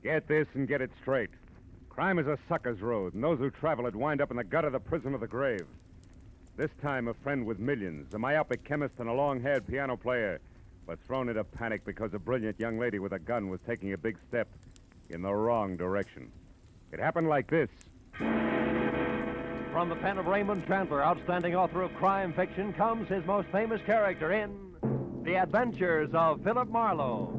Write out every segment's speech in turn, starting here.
Get this and get it straight. Crime is a sucker's road, and those who travel it wind up in the gut of the prison of the grave. This time, a friend with millions, a myopic chemist and a long-haired piano player, was thrown into panic because a brilliant young lady with a gun was taking a big step in the wrong direction. It happened like this. From the pen of Raymond Chandler, outstanding author of crime fiction, comes his most famous character in The Adventures of Philip Marlowe.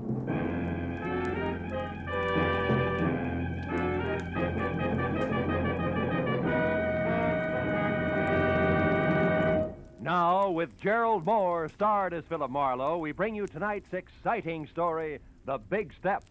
Now, with Gerald Mohr starred as Philip Marlowe, we bring you tonight's exciting story, The Big Step.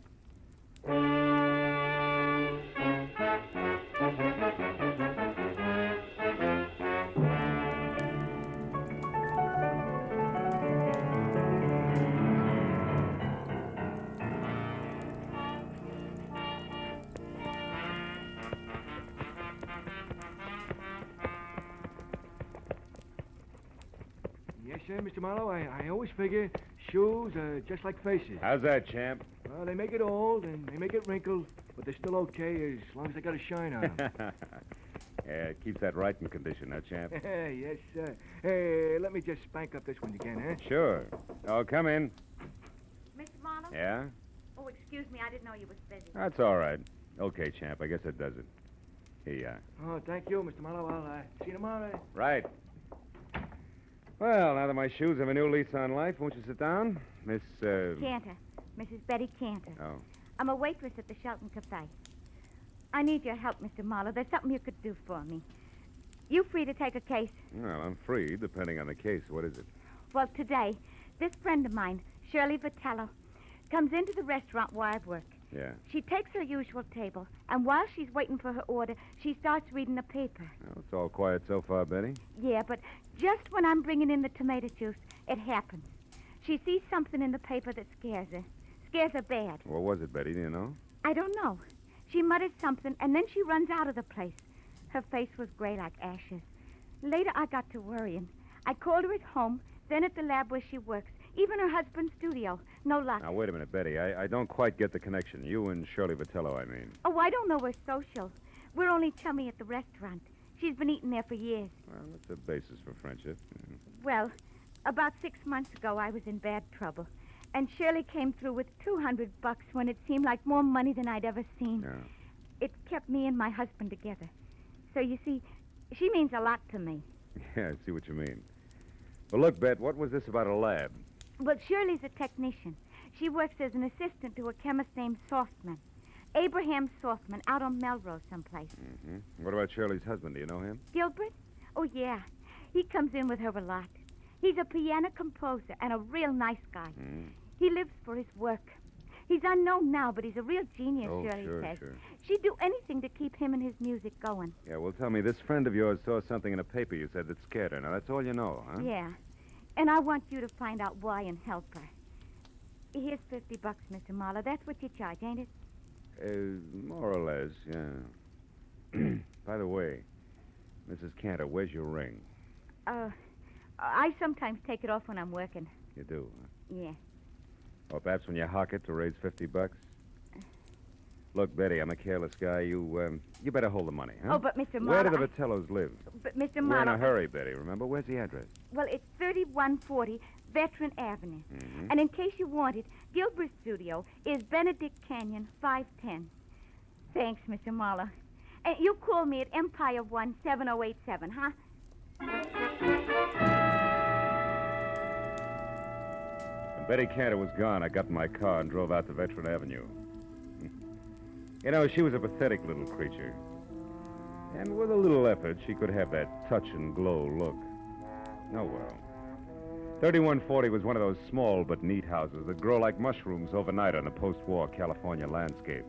Yes, sir, Mr. Marlowe. I always figure shoes are just like faces. How's that, champ? Well, they make it old and they make it wrinkled, but they're still okay as long as they got a shine on them. Yeah, it keeps that writing condition, huh, champ? Yes, sir. Hey, let me just spank up this one again, huh? Sure. Oh, come in. Mr. Marlowe? Yeah? Oh, excuse me. I didn't know you was busy. That's all right. Okay, champ. I guess that does it. Here you are. Oh, thank you, Mr. Marlowe. I'll see you tomorrow. Right. Well, now that my shoes have a new lease on life, won't you sit down? Miss, Cantor. Mrs. Betty Cantor. Oh. I'm a waitress at the Shelton Cafe. I need your help, Mr. Marlowe. There's something you could do for me. You free to take a case? Well, I'm free, depending on the case. What is it? Well, today, this friend of mine, Shirley Vitello, comes into the restaurant where I work. Yeah. She takes her usual table, and while she's waiting for her order, she starts reading the paper. Well, it's all quiet so far, Betty. Yeah, but just when I'm bringing in the tomato juice, it happens. She sees something in the paper that scares her. Scares her bad. What was it, Betty? Do you know? I don't know. She mutters something, and then she runs out of the place. Her face was gray like ashes. Later, I got to worrying. I called her at home, then at the lab where she works, even her husband's studio. No luck. Now, wait a minute, Betty. I don't quite get the connection. You and Shirley Vitello, I mean. Oh, I don't know we're social. We're only chummy at the restaurant. She's been eating there for years. Well, that's a basis for friendship. Well, about 6 months ago, I was in bad trouble. And Shirley came through with $200 when it seemed like more money than I'd ever seen. Yeah. It kept me and my husband together. So, you see, she means a lot to me. Yeah, I see what you mean. Well, look, Bet, what was this about a lab? Well, Shirley's a technician. She works as an assistant to a chemist named Softman. Abraham Softman, out on Melrose someplace. Mm-hmm. What about Shirley's husband? Do you know him? Gilbert? Oh, yeah. He comes in with her a lot. He's a piano composer and a real nice guy. Mm. He lives for his work. He's unknown now, but he's a real genius, Oh, Shirley sure, says. sure. She'd do anything to keep him and his music going. Yeah, well, tell me, this friend of yours saw something in a paper you said that scared her. Now, that's all you know, huh? Yeah. And I want you to find out why and help her. Here's $50, Mr. Marlowe. That's what you charge, ain't it? More or less, yeah. By the way, Mrs. Cantor, where's your ring? I sometimes take it off when I'm working. You do, huh? Yeah. Or perhaps when you hock it to raise $50? Look, Betty, I'm a careless guy. You better hold the money, huh? Oh, but Mr. Marlowe... Where do the Vitellos live? But Mr. We're Marlowe... in a hurry, Betty, remember? Where's the address? Well, it's 3140 Veteran Avenue. Mm-hmm. And in case you want it, Gilbert's studio is Benedict Canyon, 510. Thanks, Mr. Marlowe. And you call me at Empire 17087, huh? When Betty Cantor was gone, I got in my car and drove out to Veteran Avenue. You know, she was a pathetic little creature. And with a little effort, she could have that touch and glow look. Oh, well. 3140 was one of those small but neat houses that grow like mushrooms overnight on the post-war California landscape.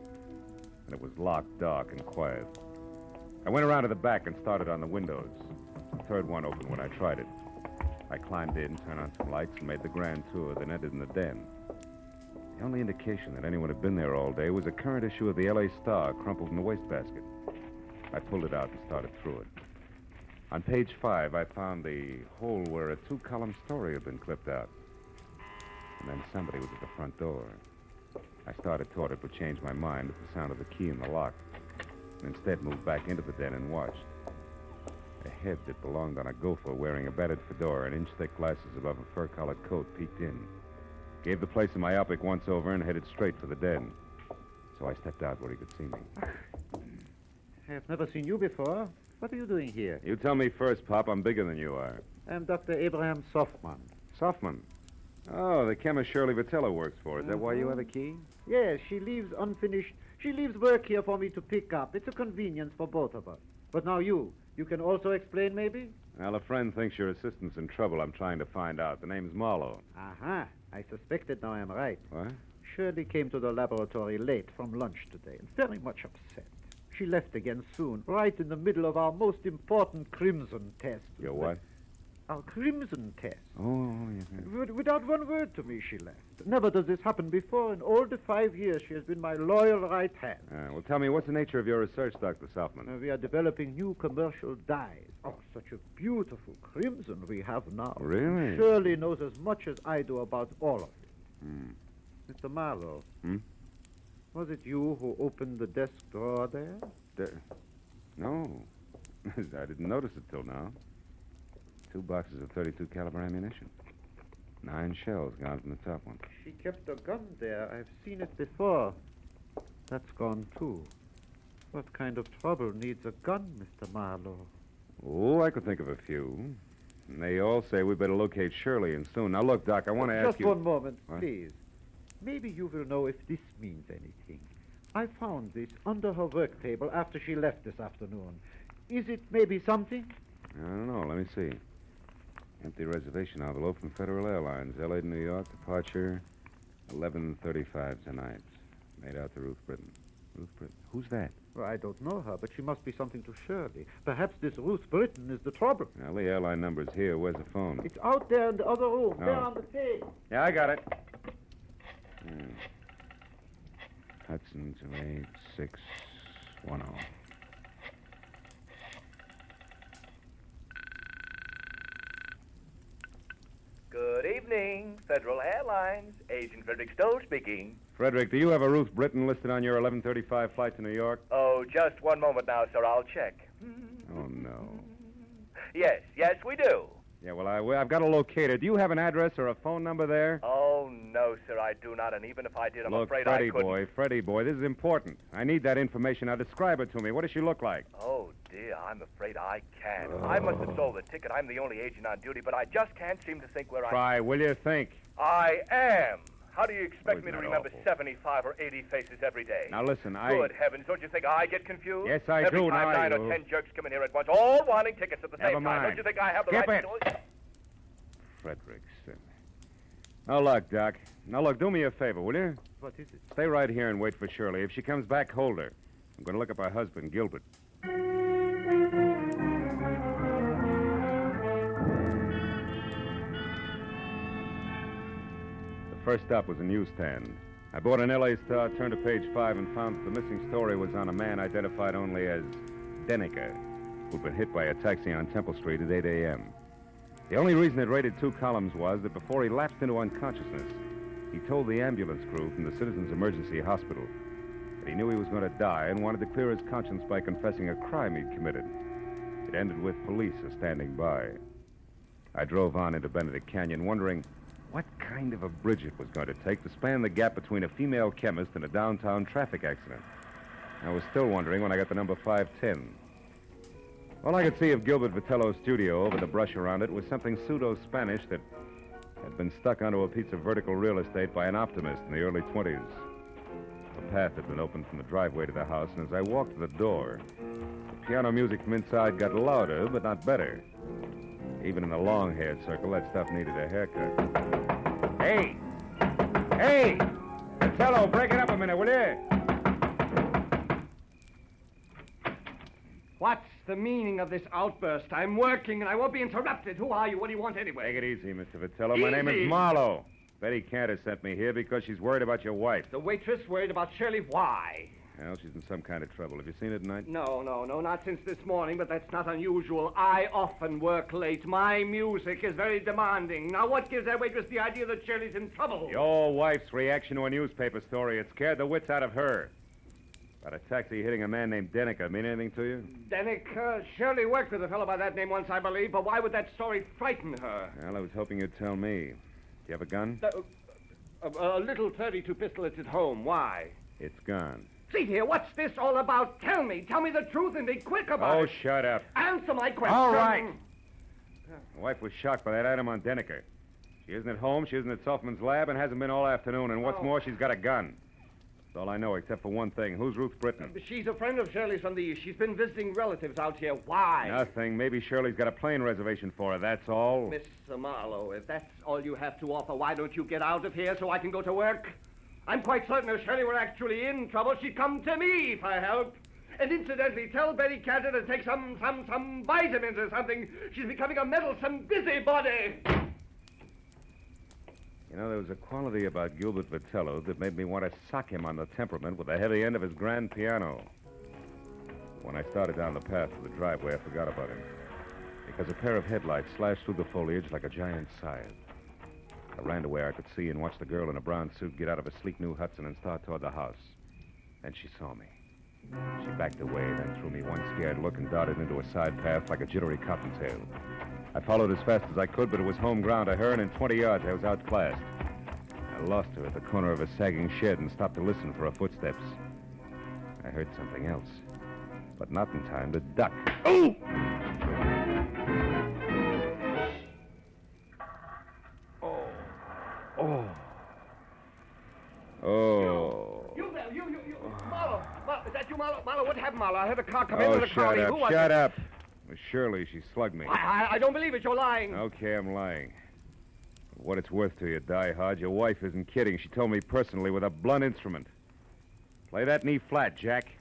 And it was locked, dark, and quiet. I went around to the back and started on the windows. The third one opened when I tried it. I climbed in, turned on some lights, and made the grand tour, then entered in the den. The only indication that anyone had been there all day was a current issue of the L.A. Star crumpled in the wastebasket. I pulled it out and started through it. On page 5, I found the hole where a 2-column story had been clipped out. And then somebody was at the front door. I started toward it, but changed my mind at the sound of the key in the lock. And instead moved back into the den and watched. A head that belonged on a gopher wearing a battered fedora and inch-thick glasses above a fur-collared coat peeked in. Gave the place a myopic once-over and headed straight for the den. So I stepped out where he could see me. I have never seen you before. What are you doing here? You tell me first, Pop. I'm bigger than you are. I'm Dr. Abraham Softman. Softman. Oh, the chemist Shirley Vitello works for. Is that why you have a key? Yes, she leaves unfinished. She leaves work here for me to pick up. It's a convenience for both of us. But now you can also explain, maybe? Well, a friend thinks your assistant's in trouble. I'm trying to find out. The name's Marlowe. Aha. I suspected now I'm right. What? Shirley came to the laboratory late from lunch today and very much upset. She left again soon, right in the middle of our most important crimson test. Your what? Our crimson test. Oh, yes. Without one word to me, she left. Never does this happen before. In all the 5 years, she has been my loyal right hand. Well, tell me, what's the nature of your research, Dr. Softman? We are developing new commercial dyes. Oh, such a beautiful crimson we have now. Really? Shirley knows as much as I do about all of it. Mr. Marlowe. Was it you who opened the desk drawer there? No. I didn't notice it till now. 2 boxes of 32 caliber ammunition. 9 shells gone from the top one. She kept a gun there. I've seen it before. That's gone, too. What kind of trouble needs a gun, Mr. Marlowe? Oh, I could think of a few. And they all say we better locate Shirley and soon. Now, look, Doc, I want to ask Just you... one moment, What? please. Maybe you will know if this means anything. I found this under her work table after she left this afternoon. Is it maybe something? I don't know. Let me see. Empty reservation envelope from Federal Airlines, L.A. to New York, departure 11:35 tonight. Made out to Ruth Britton. Ruth Britton? Who's that? Well, I don't know her, but she must be something to Shirley. Perhaps this Ruth Britton is the trouble. Now, the airline number's here. Where's the phone? It's out there in the other room, Oh. there on the table. Yeah, I got it. Hudson 28610. Good evening, Federal Airlines. Agent Frederick Stowe speaking. Frederick, do you have a Ruth Britton listed on your 11:35 flight to New York? Oh, just one moment now, sir. I'll check. Oh, no. Yes, we do. Yeah, well, I've got to locate her. Do you have an address or a phone number there? Oh, no, sir, I do not. And even if I did, I'm Look, afraid Freddie I couldn't. boy, this is important. I need that information. Now, describe her to me. What does she look like? Oh, dear, I'm afraid I can't. I must have sold the ticket. I'm the only agent on duty, but I just can't seem to think where Try, will you think? I am. How do you expect isn't me to that remember awful? 75 or 80 faces every day? Now, listen, Good heavens, don't you think I get confused? Yes, I every do. Time Now I 9 do. or 10 jerks come in here at once, all wanting tickets at the Never same time. mind. Don't you think I have the Skip right it. to do it? Fredericks. Now, look, Doc. Now, look, do me a favor, will you? What is it? Stay right here and wait for Shirley. If she comes back, hold her. I'm going to look up her husband, Gilbert. The first stop was a newsstand. I bought an L.A. Star, turned to page 5, and found that the missing story was on a man identified only as Denneker, who'd been hit by a taxi on Temple Street at 8 a.m. The only reason it rated 2 columns was that before he lapsed into unconsciousness, he told the ambulance crew from the Citizens Emergency Hospital that he knew he was going to die and wanted to clear his conscience by confessing a crime he'd committed. It ended with police standing by. I drove on into Benedict Canyon, wondering what kind of a bridge it was going to take to span the gap between a female chemist and a downtown traffic accident. I was still wondering when I got to number 510. All I could see of Gilbert Vitello's studio over the brush around it was something pseudo-Spanish that had been stuck onto a piece of vertical real estate by an optimist in the early 20s. A path had been opened from the driveway to the house, and as I walked to the door, the piano music from inside got louder, but not better. Even in the long-haired circle, that stuff needed a haircut. Hey! Hey! Vitello, break it up a minute, will you? What's the meaning of this outburst? I'm working and I won't be interrupted. Who are you? What do you want anyway? Take it easy, Mr. Vitello. My name Easy? is Marlowe. Betty Cantor sent me here because she's worried about your wife. The waitress worried about Shirley. Why? Well, she's in some kind of trouble. Have you seen her tonight? No, not since this morning, but that's not unusual. I often work late. My music is very demanding. Now, what gives that waitress the idea that Shirley's in trouble? Your wife's reaction to a newspaper story. It scared the wits out of her. About a taxi hitting a man named Dennicker mean anything to you? Dennick, Shirley worked with a fellow by that name once, I believe, but why would that story frighten her? Well, I was hoping you'd tell me. Do you have a gun? A little .32 pistol that's at home. Why? It's gone. See here, what's this all about? Tell me the truth and be quick about it. Oh, shut up. Answer my question. All right. My wife was shocked by that item on Dennicker. She isn't at home, she isn't at Softman's lab, and hasn't been all afternoon. And what's more, she's got a gun. That's all I know, except for one thing. Who's Ruth Britton? She's a friend of Shirley's from the East. She's been visiting relatives out here. Why? Nothing. Maybe Shirley's got a plane reservation for her, that's all. Mr. Marlowe, if that's all you have to offer, why don't you get out of here so I can go to work? I'm quite certain if Shirley were actually in trouble, she'd come to me for help. And incidentally, tell Betty Cantor to take some vitamins or something. She's becoming a meddlesome busybody. You know, there was a quality about Gilbert Vitello that made me want to sock him on the temperament with the heavy end of his grand piano. When I started down the path to the driveway, I forgot about him. Because a pair of headlights slashed through the foliage like a giant scythe. I ran to where I could see and watched the girl in a brown suit get out of a sleek new Hudson and start toward the house. Then she saw me. She backed away, then threw me one scared look and darted into a side path like a jittery cottontail. I followed as fast as I could, but it was home ground to her, and in 20 yards I was outclassed. I lost her at the corner of a sagging shed and stopped to listen for her footsteps. I heard something else, but not in time to duck. Oh! Oh. You there, you. Marlowe, is that you, Marlowe? Marlowe, what happened, Marlowe? I heard a car come in with a crowd. Who was shut it? up. It was Shirley. She slugged me. I don't believe it. You're lying. Okay, I'm lying. For what it's worth to you, Die Hard, your wife isn't kidding. She told me personally with a blunt instrument. Play that knee flat, Jack.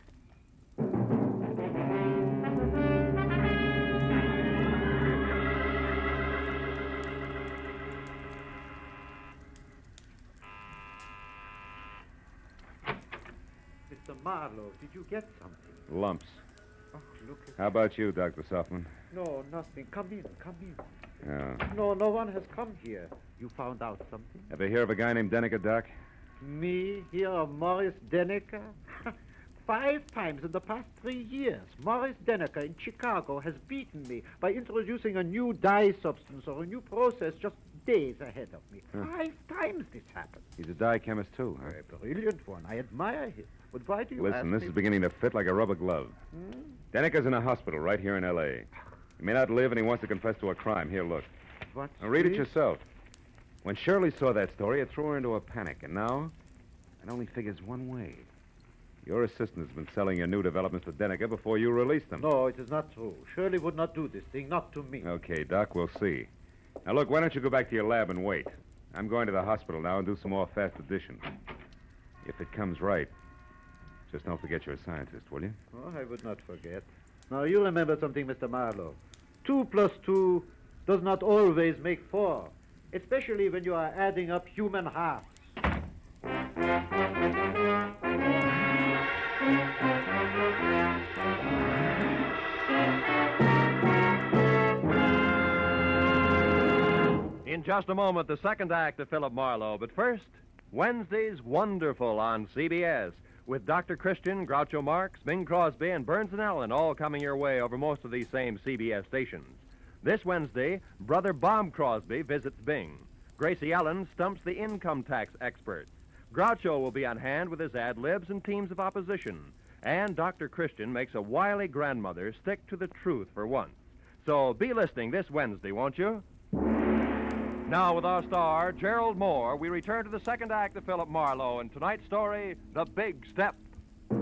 Mr. Marlowe, did you get something? Lumps. Oh, look at... How about you, Dr. Softman? No, nothing. Come in. Yeah. No one has come here. You found out something? Ever hear of a guy named Dennicker, Doc? Me, hear of Morris Dennicker? 5 times in the past 3 years, Morris Dennicker in Chicago has beaten me by introducing a new dye substance or a new process just days ahead of me. 5 times this happened. He's a dye chemist, too, huh? A brilliant one. I admire him. But why do you ask Listen, this me? is beginning to fit like a rubber glove. Dennicker's in a hospital right here in L.A. He may not live, and he wants to confess to a crime. Here, look. What's Now, read it this? yourself. When Shirley saw that story, it threw her into a panic, and now it only figures one way. Your assistant has been selling your new developments to Dennicker before you released them. No, it is not true. Shirley would not do this thing, not to me. Okay, Doc, we'll see. Now, look, why don't you go back to your lab and wait? I'm going to the hospital now and do some more fast addition. If it comes right, just don't forget you're a scientist, will you? Oh, I would not forget. Now, you remember something, Mr. Marlowe. 2 plus 2 does not always make 4, especially when you are adding up human halves. In just a moment, the second act of Philip Marlowe. But first, Wednesday's Wonderful on CBS, with Dr. Christian, Groucho Marx, Bing Crosby, and Burns and Allen all coming your way over most of these same CBS stations. This Wednesday, Brother Bob Crosby visits Bing. Gracie Allen stumps the income tax experts. Groucho will be on hand with his ad-libs and teams of opposition. And Dr. Christian makes a wily grandmother stick to the truth for once. So be listening this Wednesday, won't you? Now, with our star, Gerald Mohr, we return to the second act of Philip Marlowe and tonight's story, The Big Step. It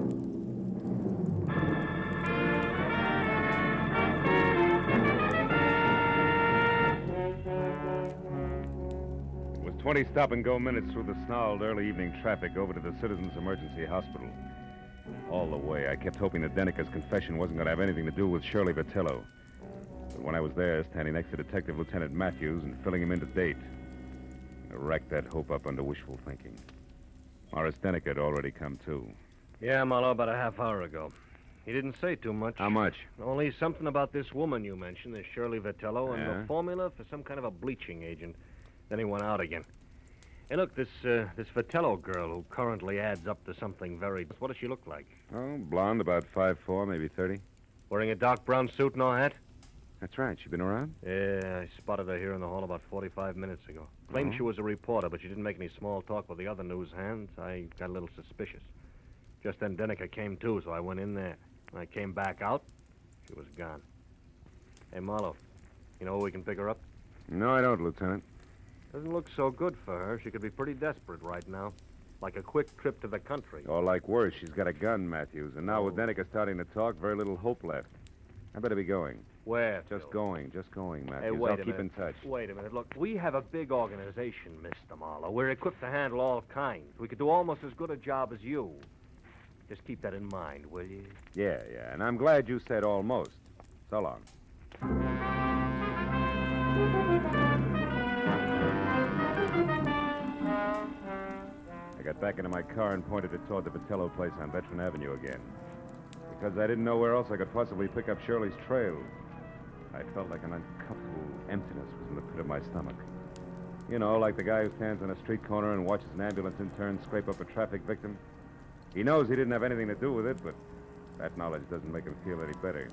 was 20 stop-and-go minutes through the snarled early evening traffic over to the Citizens Emergency Hospital. All the way, I kept hoping that Dennicker's confession wasn't going to have anything to do with Shirley Vitello. But when I was there, standing next to Detective Lieutenant Matthews and filling him in to date, I racked that hope up under wishful thinking. Morris Dennicker had already come, too. Yeah, Marlowe, about a half hour ago. He didn't say too much. How much? Only something about this woman you mentioned, this Shirley Vitello, and Yeah? the formula for some kind of a bleaching agent. Then he went out again. Hey, look, this Vitello girl who currently adds up to something very... What does she look like? Oh, blonde, about 5'4", maybe 30. Wearing a dark brown suit, no hat? That's right. She been around? Yeah, I spotted her here in the hall about 45 minutes ago. Claimed she was a reporter, but she didn't make any small talk with the other news hands. I got a little suspicious. Just then Denneker came too, so I went in there. When I came back out, she was gone. Hey, Marlowe, you know where we can pick her up? No, I don't, Lieutenant. Doesn't look so good for her. She could be pretty desperate right now. Like a quick trip to the country. Or like worse, she's got a gun, Matthews. And now with Denneker starting to talk, very little hope left. I better be going. Where? Just Phil? going, Matthews. Hey, wait I'll a keep minute. in touch. Wait a minute. Look, we have a big organization, Mr. Marlowe. We're equipped to handle all kinds. We could do almost as good a job as you. Just keep that in mind, will you? Yeah. And I'm glad you said almost. So long. I got back into my car and pointed it toward the Vitello place on Veteran Avenue again. Because I didn't know where else I could possibly pick up Shirley's trail. I felt like an uncomfortable emptiness was in the pit of my stomach. You know, like the guy who stands on a street corner and watches an ambulance intern scrape up a traffic victim. He knows he didn't have anything to do with it, but that knowledge doesn't make him feel any better.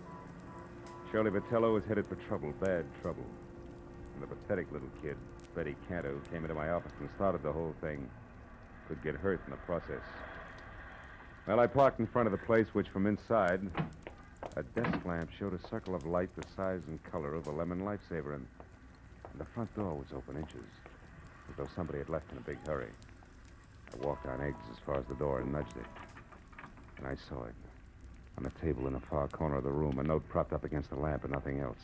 Shirley Vitello was headed for trouble, bad trouble. And the pathetic little kid, Betty Cantor, who came into my office and started the whole thing, could get hurt in the process. Well, I parked in front of the place, which from inside, a desk lamp showed a circle of light the size and color of a lemon lifesaver, and the front door was open inches, as though somebody had left in a big hurry. I walked on eggs as far as the door and nudged it. And I saw it. On the table in the far corner of the room, a note propped up against the lamp and nothing else.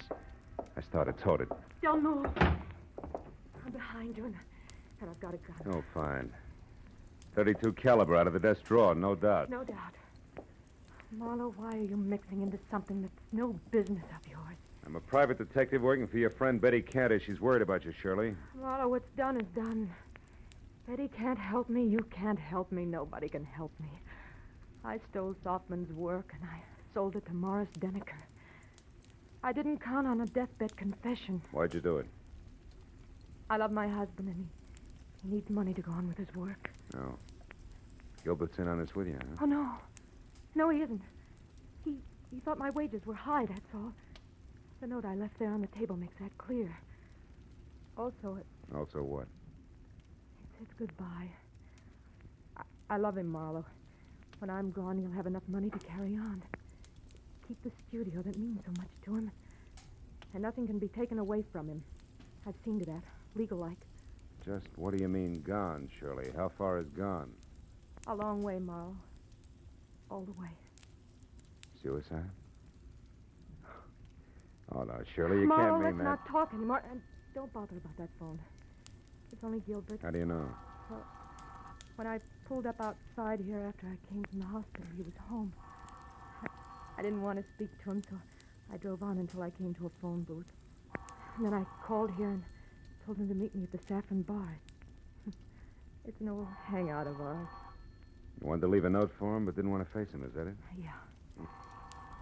I started toward it. Don't move. I'm behind you, and I've got a gun. Oh, fine. 32 caliber out of the desk drawer, no doubt. No doubt. Marlowe, why are you mixing into something that's no business of yours? I'm a private detective working for your friend Betty Cantor. She's worried about you, Shirley. Marlowe, what's done is done. Betty can't help me. You can't help me. Nobody can help me. I stole Softman's work, and I sold it to Morris Denneker. I didn't count on a deathbed confession. Why'd you do it? I love my husband, and he needs money to go on with his work. No. Gilbert's in on this with you, huh? Oh, no. No, he isn't. He thought my wages were high, that's all. The note I left there on the table makes that clear. Also, Also what? it says goodbye. I love him, Marlowe. When I'm gone, he'll have enough money to carry on. Keep the studio that means so much to him. And nothing can be taken away from him. I've seen to that, legal-like. Just what do you mean, gone, Shirley? How far is gone? A long way, Marlowe. All the way. Suicide? Oh, no, Shirley, you Marlowe, can't mean let's that. not talk anymore. And don't bother about that phone. It's only Gilbert. How do you know? Well, when I pulled up outside here after I came from the hospital, he was home. I didn't want to speak to him, so I drove on until I came to a phone booth. And then I called here and told him to meet me at the Saffron Bar. It's an old hangout of ours. You wanted to leave a note for him, but didn't want to face him, is that it? Yeah.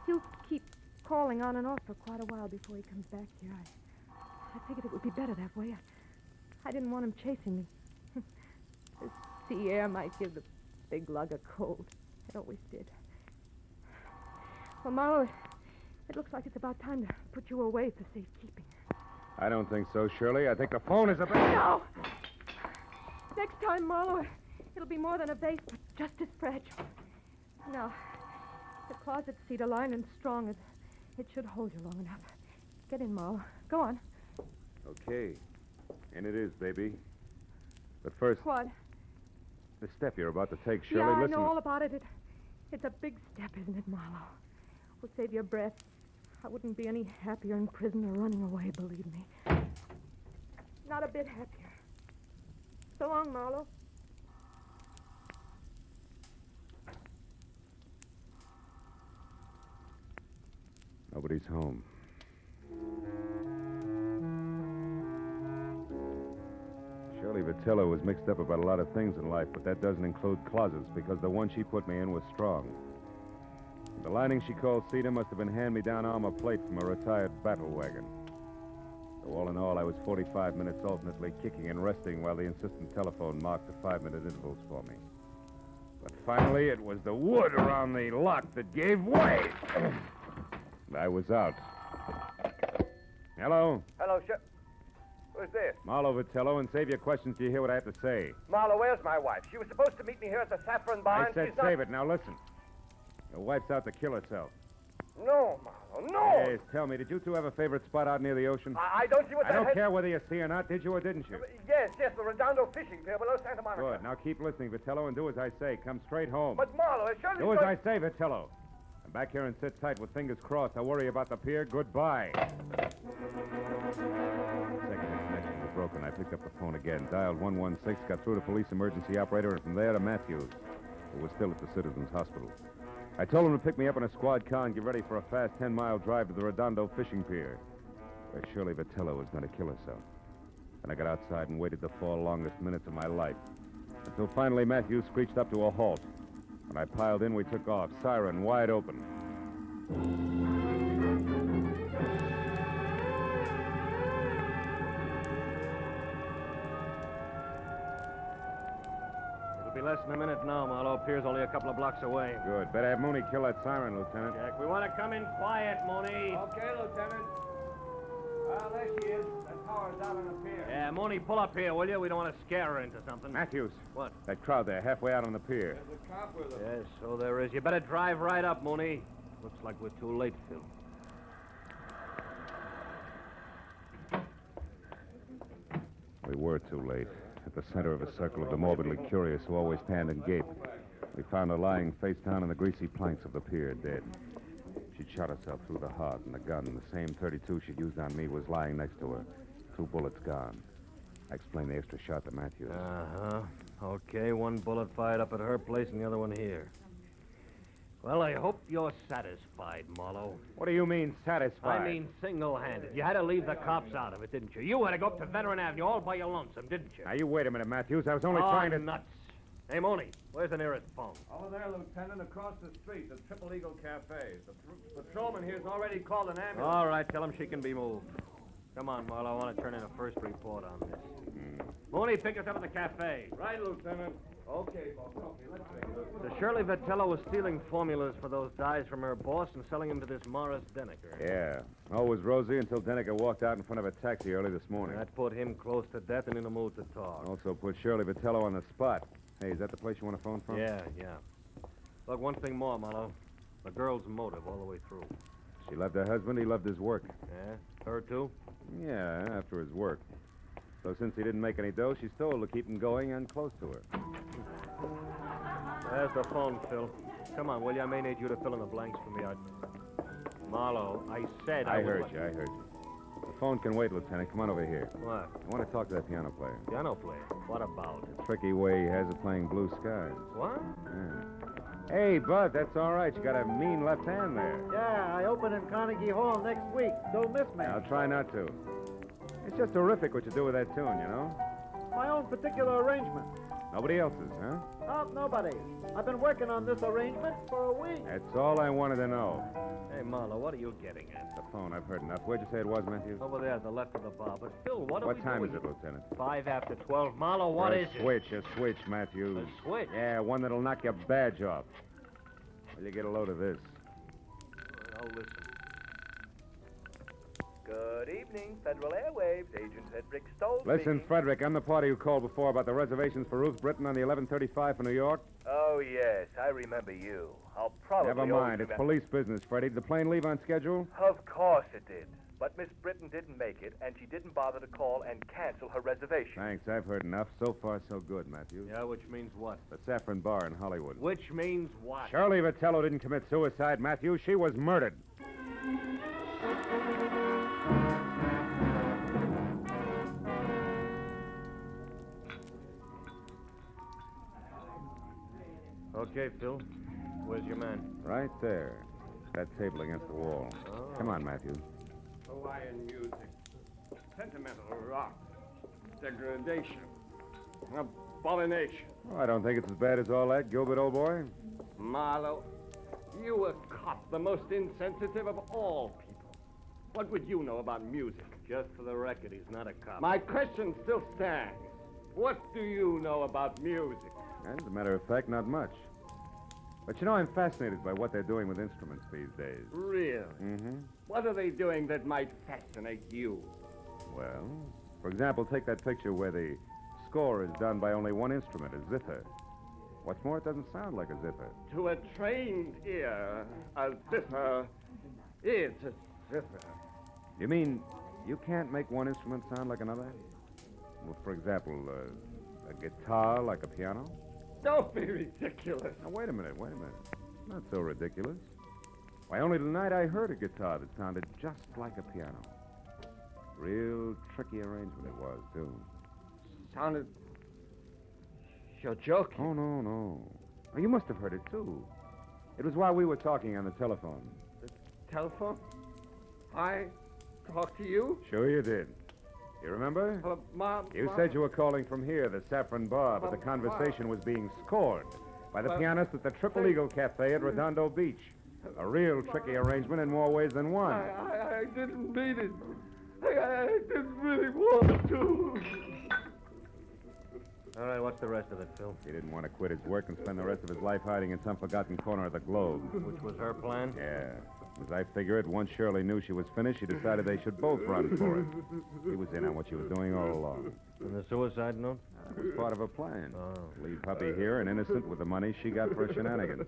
He'll keep calling on and off for quite a while before he comes back here. I figured it would be better that way. I didn't want him chasing me. The sea air might give the big lug a cold. It always did. Well, Marlowe, it looks like it's about time to put you away for safekeeping. I don't think so, Shirley. I think the phone is about... No! Next time, Marlowe, it'll be more than a vase, but just as fragile. Now, the closet's cedar-lined and strong. It should hold you long enough. Get in, Marlowe. Go on. Okay. And it is, baby. But first, What? the step you're about to take, Shirley, Yeah, I listen. know all about it. It's a big step, isn't it, Marlowe? We'll save your breath. I wouldn't be any happier in prison or running away, believe me. Not a bit happier. So long, Marlowe. Nobody's home. Shirley Vitello was mixed up about a lot of things in life, but that doesn't include closets, because the one she put me in was strong. The lining she called cedar must have been hand-me-down armor plate from a retired battle wagon. So all in all, I was 45 minutes alternately kicking and resting while the insistent telephone marked the 5-minute intervals for me. But finally, it was the wood around the lock that gave way. I was out. Hello? Hello, sir. Who's this? Marlowe, Vitello, and save your questions till you hear what I have to say. Marlowe, where's my wife? She was supposed to meet me here at the Saffron Barn. I said She's not... save it. Now listen. Your wife's out to kill herself. No, Marlowe, no! Yes, tell me, did you two have a favorite spot out near the ocean? I don't see what I that don't has... care whether you see or not. Did you or didn't you? Yes, the Redondo fishing pier below Santa Monica. Good. Now keep listening, Vitello, and do as I say. Come straight home. But, Marlowe, it surely... Do as I say, Vitello. Come back here and sit tight with fingers crossed. I'll worry about the pier. Goodbye. Second connection was broken. I picked up the phone again, dialed 116, got through to police emergency operator, and from there to Matthews, who was still at the Citizens Hospital. I told him to pick me up in a squad car and get ready for a fast 10-mile drive to the Redondo fishing pier, where Shirley Vitello was going to kill herself. And I got outside and waited the 4 longest minutes of my life, until finally Matthews screeched up to a halt. When I piled in, we took off, siren wide open. It'll be less than a minute now, Marlowe. Pier's only a couple of blocks away. Good. Better have Mooney kill that siren, Lieutenant. Jack, we want to come in quiet, Mooney. Okay, Lieutenant. Well, there she is. That tower's out on the pier. Yeah, Mooney, pull up here, will you? We don't want to scare her into something. Matthews. What? That crowd there, halfway out on the pier. There's a cop with her. Yes, so there is. You better drive right up, Mooney. Looks like we're too late, Phil. We were too late. At the center of a circle of the morbidly curious who always panned and gaped, we found her lying face down on the greasy planks of the pier, dead. She'd shot herself through the heart, and the gun, the same .32 she'd used on me, was lying next to her. 2 bullets gone. I explained the extra shot to Matthews. Uh-huh. Okay, 1 bullet fired up at her place and the other one here. Well, I hope you're satisfied, Marlowe. What do you mean, satisfied? I mean single-handed. You had to leave the cops out of it, didn't you? You had to go up to Veteran Avenue all by your lonesome, didn't you? Now, you wait a minute, Matthews. I was only trying to... nuts. Hey, Mooney, where's the nearest phone? Over there, Lieutenant, across the street, the Triple Eagle Cafe. The patrolman here's already called an ambulance. All right, tell him she can be moved. Come on, Marlowe. I want to turn in a first report on this. Mooney, pick us up at the cafe. Right, Lieutenant. Okay, boss. Okay, let's take a look. So Shirley Vitello was stealing formulas for those dyes from her boss and selling them to this Morris Denneker. Yeah. All was rosy until Denneker walked out in front of a taxi early this morning. That put him close to death and in a mood to talk. Also put Shirley Vitello on the spot. Hey, is that the place you want to phone from? Yeah. Look, one thing more, Marlowe. The girl's motive all the way through. She loved her husband. He loved his work. Yeah? Her, too? Yeah, after his work. So since he didn't make any dough, she stole to keep him going and close to her. There's the phone, Phil. Come on, will you? I may need you to fill in the blanks for me. Marlowe, I said I heard you. The phone can wait, Lieutenant. Come on over here. What? I want to talk to that piano player. Piano player? What about? The tricky way he has of playing Blue Skies. What? Yeah. Hey, Bud, that's all right. You got a mean left hand there. Yeah, I open in Carnegie Hall next week. Don't miss me. I'll try not to. It's just terrific what you do with that tune, you know? My own particular arrangement. Nobody else's, huh? Not nobody. I've been working on this arrangement for a week. That's all I wanted to know. Hey, Marlowe, what are you getting at? The phone, I've heard enough. Where'd you say it was, Matthews? Over there, at the left of the bar. But, Phil, what are we time doing? is it, Lieutenant? 5 after 12. Marlowe, what is it? A switch, Matthews. A switch? Yeah, one that'll knock your badge off. Will you get a load of this? Oh, listen. Good evening, Federal Airwaves. Agent Hedrick Stoll. Listen, speaking. Frederick, I'm the party who called before about the reservations for Ruth Britton on the 11:35 for New York. Oh, yes, I remember you. I'll probably... Never mind. It's police business, Freddie. Did the plane leave on schedule? Of course it did. But Miss Britton didn't make it, and she didn't bother to call and cancel her reservation. Thanks. I've heard enough. So far, so good, Matthews. Yeah, which means what? The Saffron Bar in Hollywood. Which means what? Shirley Vitello didn't commit suicide, Matthews. She was murdered. Okay, Phil. Where's your man? Right there. That table against the wall. Oh. Come on, Matthews. Hawaiian music. Sentimental rock. Degradation. Abomination. Oh, I don't think it's as bad as all that, Gilbert, old boy. Marlowe, you a cop, the most insensitive of all people. What would you know about music? Just for the record, he's not a cop. My question still stands. What do you know about music? As a matter of fact, not much. But you know, I'm fascinated by what they're doing with instruments these days. Really? Mm-hmm. What are they doing that might fascinate you? Well, for example, take that picture where the score is done by only one instrument, a zither. What's more, it doesn't sound like a zither. To a trained ear, a zither is a zither. You mean you can't make one instrument sound like another? Well, for example, a guitar like a piano? Don't be ridiculous. Now, wait a minute. Not so ridiculous. Why, only tonight I heard a guitar that sounded just like a piano. Real tricky arrangement it was, too. Sounded... You're joking. Oh, no. Oh, you must have heard it, too. It was while we were talking on the telephone. The telephone? I talked to you? Sure you did. You remember? You said you were calling from here, the Saffron Bar, but the conversation was being scored by the pianist at the Triple Eagle Cafe at Redondo Beach. A real tricky arrangement in more ways than one. I didn't mean it. I didn't really want to. All right, what's the rest of it, Phil? He didn't want to quit his work and spend the rest of his life hiding in some forgotten corner of the globe. Which was her plan? Yeah. As I figure it, once Shirley knew she was finished, she decided they should both run for it. He was in on what she was doing all along. And the suicide note? It was part of her plan. Oh. Leave Puppy here and innocent with the money she got for her shenanigans.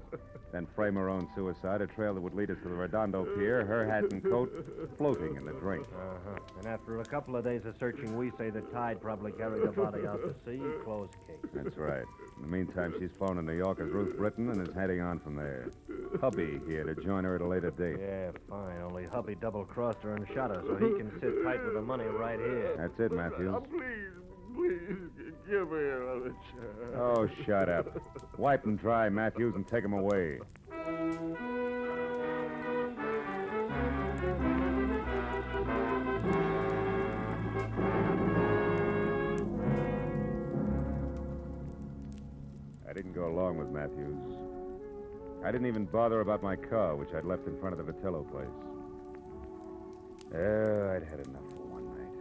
Then frame her own suicide, a trail that would lead us to the Redondo Pier, her hat and coat floating in the drink. Uh-huh. And after a couple of days of searching, we say the tide probably carried the body out to sea. Closed case. That's right. In the meantime, she's flown to New York as Ruth Britton and is heading on from there. Hubby here to join her at a later date. Yeah, fine. Only hubby double-crossed her and shot her, so he can sit tight with the money right here. That's it, Matthews. Please, give me another chance. Oh, shut up. Wipe them dry, Matthews, and take them away. I didn't go along with Matthews. I didn't even bother about my car, which I'd left in front of the Vitello place. I'd had enough for one night.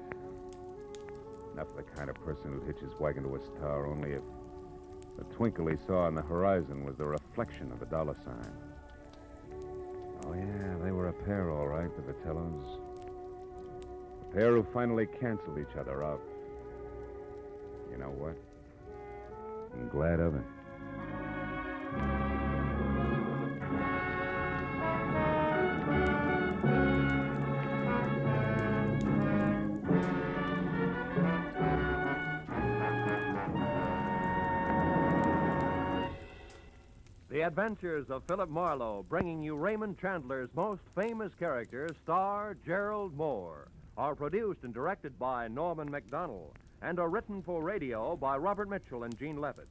Enough of the kind of person who'd hitch his wagon to a star only if the twinkle he saw on the horizon was the reflection of a dollar sign. Oh, yeah, they were a pair, all right, the Vitellos. A pair who finally canceled each other out. You know what? I'm glad of it. The Adventures of Philip Marlowe, bringing you Raymond Chandler's most famous character, star Gerald Mohr, are produced and directed by Norman MacDonald and are written for radio by Robert Mitchell and Gene Levitt.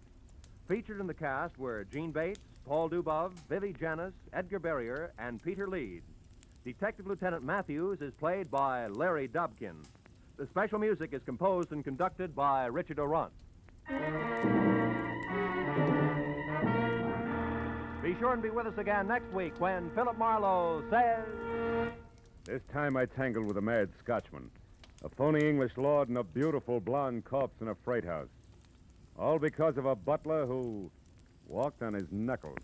Featured in the cast were Gene Bates, Paul Dubov, Vivi Janis, Edgar Barrier, and Peter Leeds. Detective Lieutenant Matthews is played by Larry Dobkin. The special music is composed and conducted by Richard Orant. Be sure and be with us again next week when Philip Marlowe says... This time I tangled with a mad Scotchman, a phony English lord and a beautiful blonde corpse in a freight house. All because of a butler who walked on his knuckles.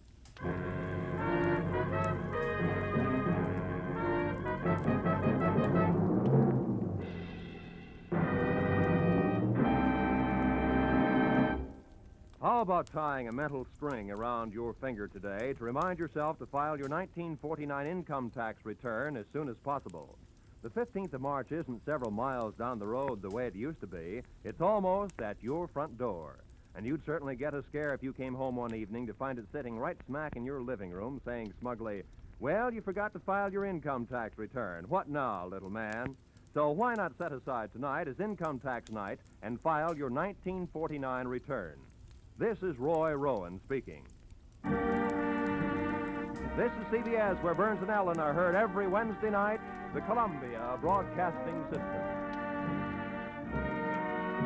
How about tying a mental string around your finger today to remind yourself to file your 1949 income tax return as soon as possible? The 15th of March isn't several miles down the road the way it used to be. It's almost at your front door. And you'd certainly get a scare if you came home one evening to find it sitting right smack in your living room saying smugly, "Well, you forgot to file your income tax return. What now, little man?" So why not set aside tonight as income tax night and file your 1949 return? This is Roy Rowan speaking. This is CBS, where Burns and Allen are heard every Wednesday night, the Columbia Broadcasting System.